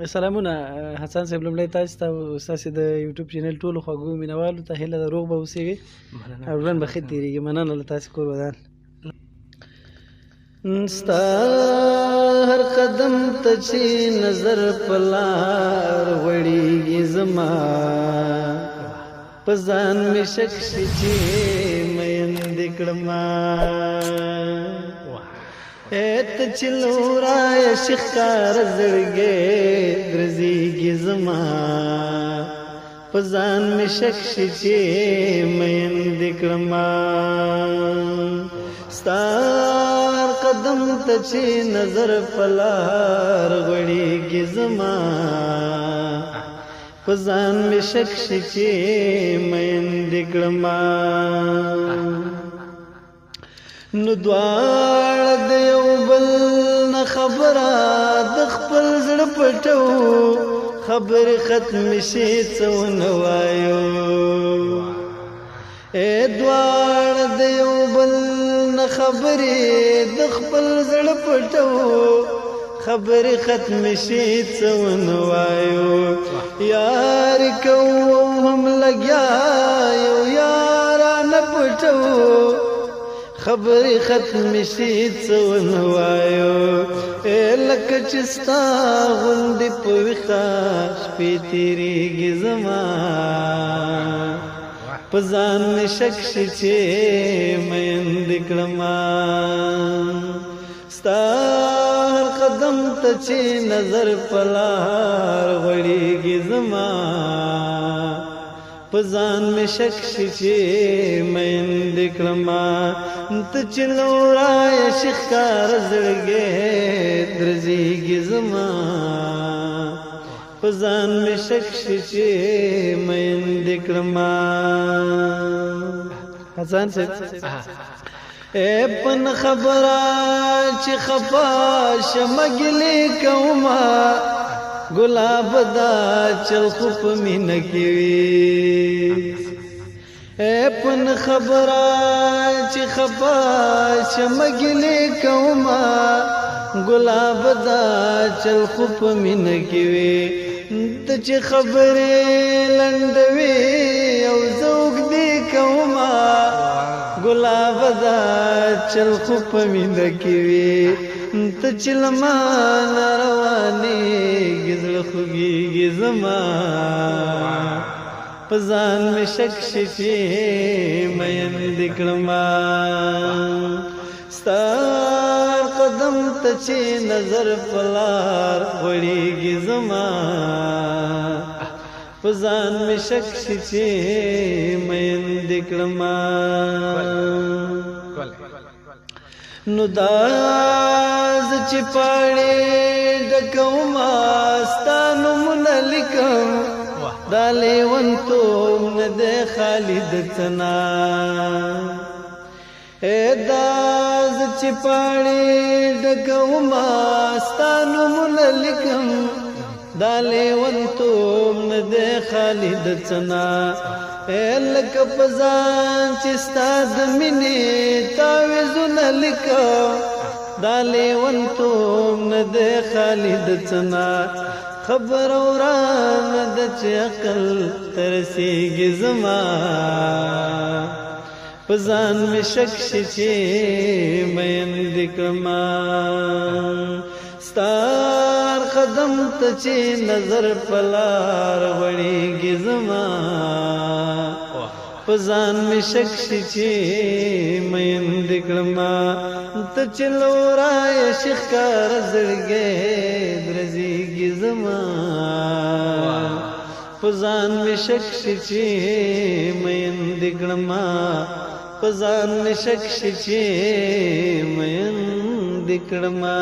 سلامونه حسن صاحب، لومړی تاسو ته او ستاسې د یوټیوب چینل ټولو خوږو مینوالو ته هیله ده روغ به اوسېږئ او ژوند به ښه تېرېږي. مننه له تاسې کور ودان. ستا هر قدم ته چې نظر په لار وړېږي زما، په ځان مې شک شي چې مین دې کړما. ته چې لورایه ښکار زړګی درزېږي زما، په ځان مې شک شي چې مین دې کړما. ستا هر قدم ته چې نظر په لار غوړېږي زما، په ځان مې شک شي چې مین دې کړما. نو دواړه د یو بل نه خبره د خپل زړه پټو، خبرې ختمې شي څه ونه وایو. دواړه د یو بل نه خبرې د خپل زړه پټو، خبرې ختمې شي څه ونه وایو. یاري کوو هم لګیا یو یارانه پټو، خبرې ختمې شي څه ونه وایو. لکه چې ستا غوندې په ویښه شپې تېرېږي زما، په ځان مې شک شي چې مین دې کړما. ستا هر قدم ته چې نظر په لار غوړېږي زما، په ځان مې شک شي چې مین دې کړما. ته چې لورایه ښکار زړګی درزېږي زما، په ځان مې شک شي چې مین دې کړما. حسن صاحب پن خبره چې خفا شمه ګیلې کومه، ګلاب دا چل خو په مینه کې وي. پن خبره چې خفا شمه ګیلې کومه، ګلاب دا چل خو په مینه کې وي. ته چې خبرې لنډوي او زه اوږدې کومه، ګلاب دا چل خو په مینه کې وي. ته چې له مانه روانېږې زړه خوږېږي زما، په ځان مې شک شي چې مین دې کړما. ستا هر قدم ته چې نظر په لار غوړېږي زما، په ځان مې شک شي چې مین دې کړما. نو دا زه چې پاڼې ډکومه ستا نومونه لیکم، دا لیونتوب نه دی خالي د څه نه. دا زه چې پاڼې ډکومه ستا نومونه لیکم، دا لیونتوب نه دی خالي د څه نه. لکه په ځان چې ستا د مینې تاویزونه لیکم، دا لیونتوب نه دی خالي د څه نه. خبره ورانه ده چې عقل ته رسېږي زما، په ځان مې شک شي چې مین دې کړما. ستا هر قدم ته چې نظر په لار غوړېږي زما، په ځان مې شک شي چې مین دې کړما. ته چې لورایه ښکار زړګی درزېږي زما، په ځان مې شک شي چې مین دې کړما، په ځان مې شک شي چې مین دې کړما.